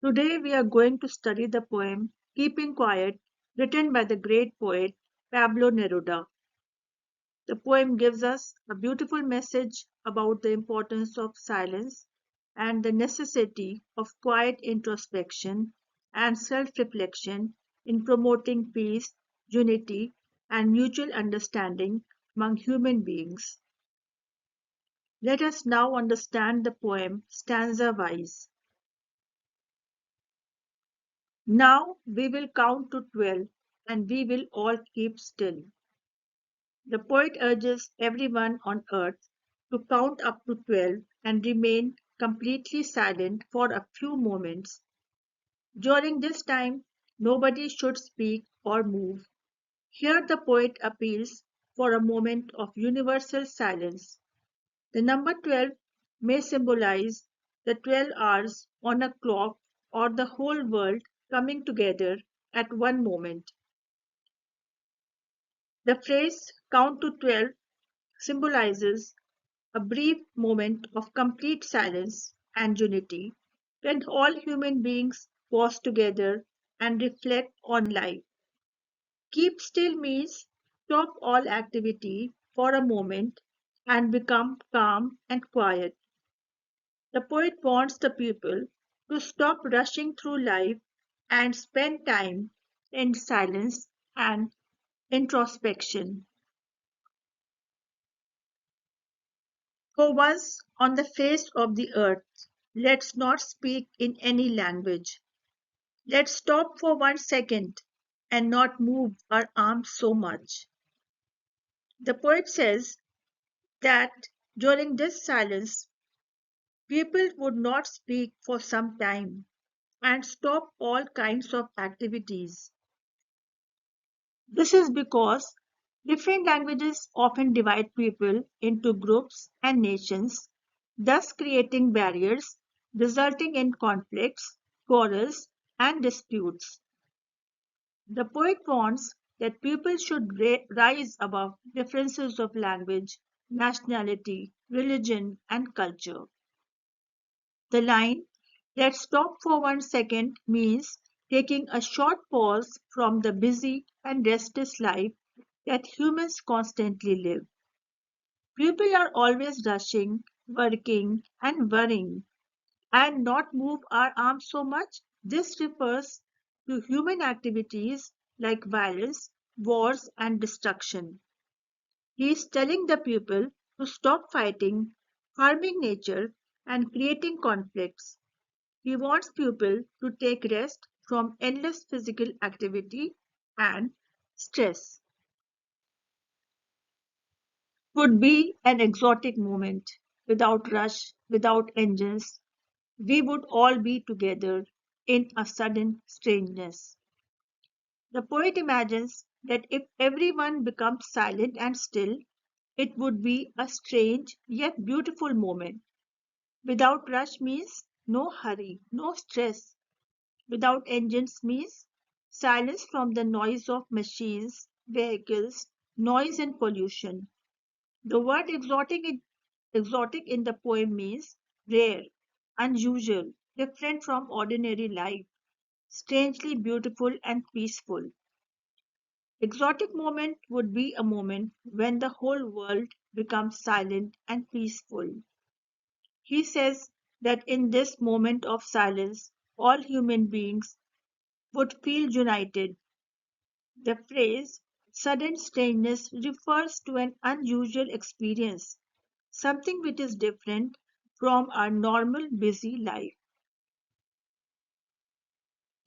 Today we are going to study the poem Keeping Quiet, written by the great poet Pablo Neruda. The poem gives us a beautiful message about the importance of silence and the necessity of quiet introspection and self reflection in promoting peace, unity, and mutual understanding among human beings. Let us now understand the poem stanza wise. Now we will count to 12 and we will all keep still. The poet urges everyone on earth to count up to 12 and remain completely silent for a few moments. During this time, nobody should speak or move. Here the poet appeals for a moment of universal silence. The number 12 may symbolize the 12 hours on a clock or the whole world coming together at one moment. The phrase count to 12 symbolizes a brief moment of complete silence and unity when all human beings pause together and reflect on life. Keep still means stop all activity for a moment and become calm and quiet. The poet wants the people to stop rushing through life and spend time in silence and introspection. For once on the face of the earth, let's not speak in any language. Let's stop for 1 second and not move our arms so much. The poet says that during this silence, people would not speak for some time and stop all kinds of activities. This is because different languages often divide people into groups and nations, thus creating barriers resulting in conflicts, quarrels, and disputes. The poet wants that people should rise above differences of language, nationality, religion, and culture. The line, let's stop for 1 second, means taking a short pause from the busy and restless life that humans constantly live. People are always rushing, working, and worrying, and not move our arms so much. This refers to human activities like violence, wars, and destruction. He is telling the people to stop fighting, harming nature, and creating conflicts. He wants people to take rest from endless physical activity and stress. Would be an exotic moment without rush, without engines. We would all be together in a sudden strangeness. The poet imagines that if everyone becomes silent and still, it would be a strange yet beautiful moment. Without rush means no hurry, no stress. Without engines means silence from the noise of machines, vehicles, noise and pollution. The word exotic in the poem means rare, unusual, different from ordinary life, strangely beautiful and peaceful. Exotic moment would be a moment when the whole world becomes silent and peaceful. He says that in this moment of silence, all human beings would feel united. The phrase sudden strangeness refers to an unusual experience, something which is different from our normal busy life.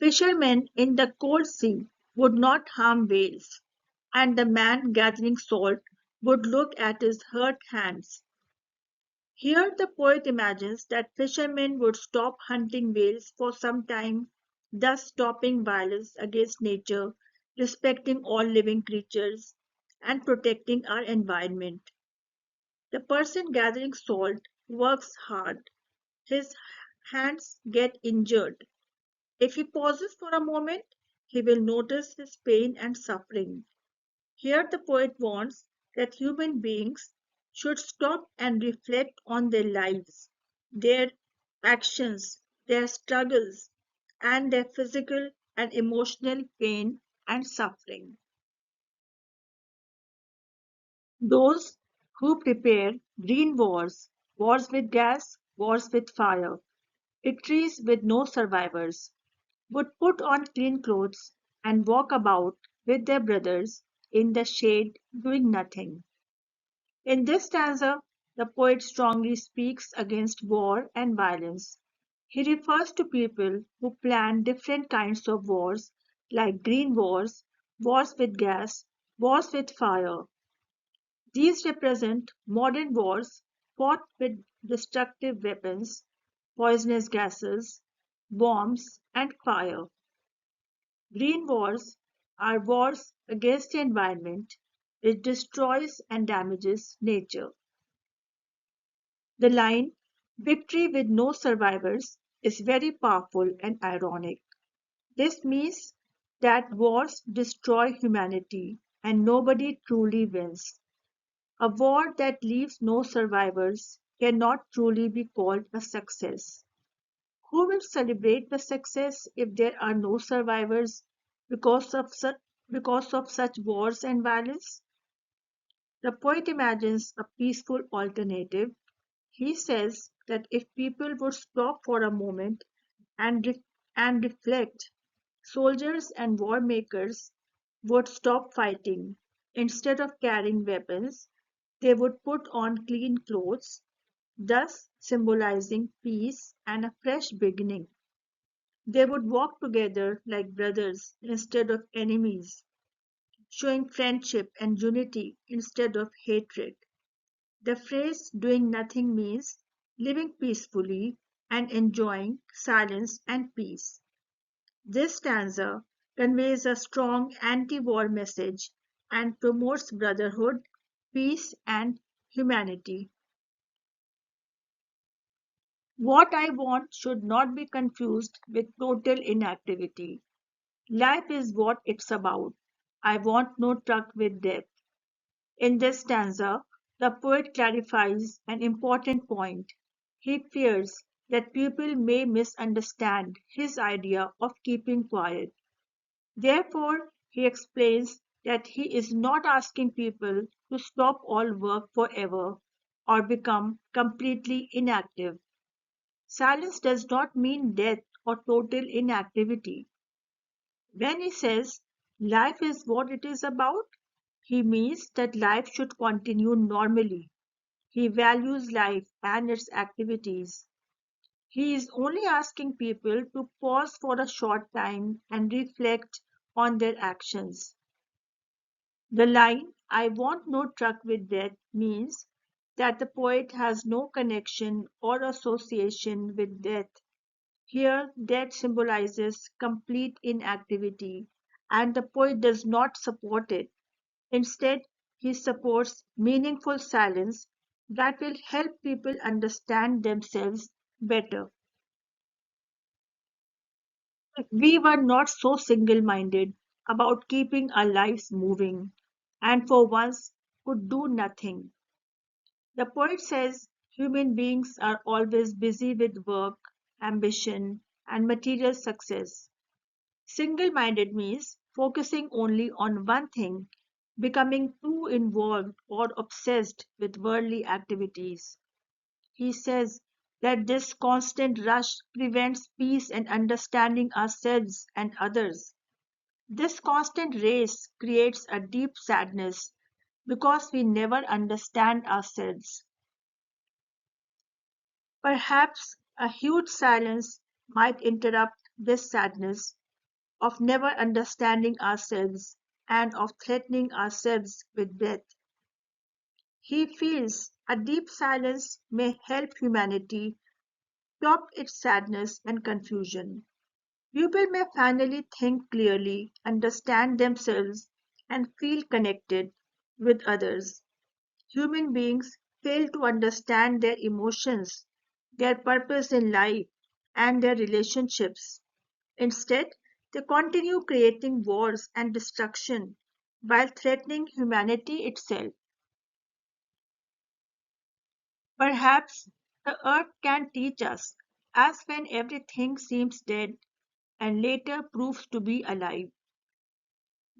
Fishermen in the cold sea would not harm whales, and the man gathering salt would look at his hurt hands. Here the poet imagines that fishermen would stop hunting whales for some time, thus stopping violence against nature, respecting all living creatures, and protecting our environment. The person gathering salt works hard. His hands get injured. If he pauses for a moment, he will notice his pain and suffering. Here the poet wants that human beings should stop and reflect on their lives, their actions, their struggles, and their physical and emotional pain and suffering. Those who prepare green wars, wars with gas, wars with fire, victories with no survivors, would put on clean clothes and walk about with their brothers in the shade doing nothing. In this stanza, the poet strongly speaks against war and violence. He refers to people who plan different kinds of wars, like green wars, wars with gas, wars with fire. These represent modern wars fought with destructive weapons, poisonous gases, bombs, and fire. Green wars are wars against the environment which destroys and damages nature. The line, victory with no survivors, is very powerful and ironic. This means that wars destroy humanity and nobody truly wins. A war that leaves no survivors cannot truly be called a success. Who will celebrate the success if there are no survivors because of such wars and violence? The poet imagines a peaceful alternative. He says that if people would stop for a moment and, and reflect, soldiers and war makers would stop fighting. Instead of carrying weapons, they would put on clean clothes, thus symbolizing peace and a fresh beginning. They would walk together like brothers instead of enemies, showing friendship and unity instead of hatred. The phrase doing nothing means living peacefully and enjoying silence and peace. This stanza conveys a strong anti war message and promotes brotherhood, peace, and humanity. What I want should not be confused with total inactivity. Life is what it's about. I want no truck with death. In this stanza, the poet clarifies an important point. He fears that people may misunderstand his idea of keeping quiet. Therefore, he explains that he is not asking people to stop all work forever or become completely inactive. Silence does not mean death or total inactivity. When he says life is what it is about, he means that life should continue normally. He values life and its activities. He is only asking people to pause for a short time and reflect on their actions. The line, I want no truck with death, means that the poet has no connection or association with death. Here, death symbolizes complete inactivity, and the poet does not support it. Instead, he supports meaningful silence that will help people understand themselves better. If we were not so single minded about keeping our lives moving, and for once could do nothing. The poet says human beings are always busy with work, ambition, and material success. Single minded means focusing only on one thing, becoming too involved or obsessed with worldly activities. He says that this constant rush prevents peace and understanding ourselves and others. This constant race creates a deep sadness because we never understand ourselves. Perhaps a huge silence might interrupt this sadness of never understanding ourselves and of threatening ourselves with death. He feels a deep silence may help humanity stop its sadness and confusion. People may finally think clearly, understand themselves, and feel connected with others. Human beings fail to understand their emotions, their purpose in life, and their relationships. Instead, they continue creating wars and destruction while threatening humanity itself. Perhaps the earth can teach us, as when everything seems dead, and later proves to be alive.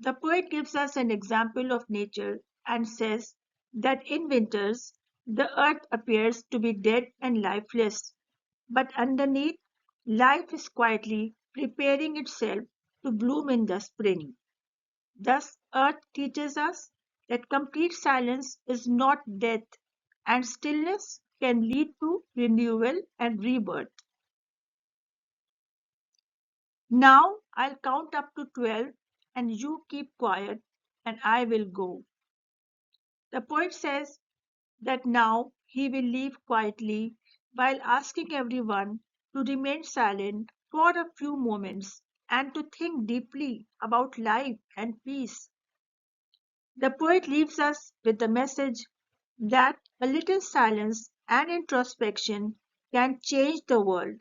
The poet gives us an example of nature and says that in winters the earth appears to be dead and lifeless, but underneath, life is quietly preparing itself to bloom in the spring. Thus, earth teaches us that complete silence is not death, and stillness can lead to renewal and rebirth. Now I'll count up to 12 and you keep quiet and I will go. The poet says that now he will leave quietly while asking everyone to remain silent for a few moments and to think deeply about life and peace. The poet leaves us with the message that a little silence and introspection can change the world.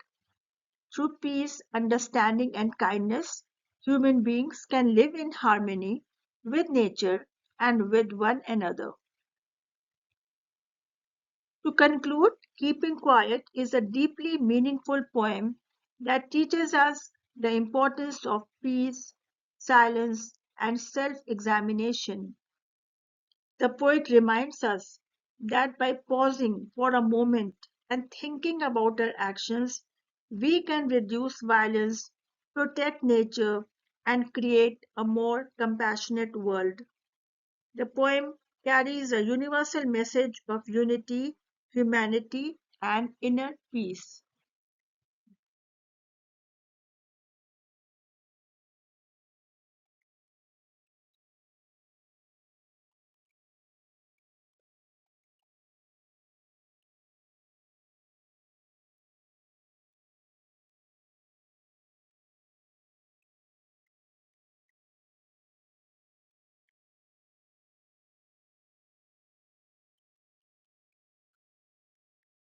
Through peace, understanding, and kindness, human beings can live in harmony with nature and with one another. To conclude, Keeping Quiet is a deeply meaningful poem that teaches us the importance of peace, silence, and self examination. The poet reminds us that by pausing for a moment and thinking about our actions, we can reduce violence, protect nature, and create a more compassionate world. The poem carries a universal message of unity, humanity, and inner peace.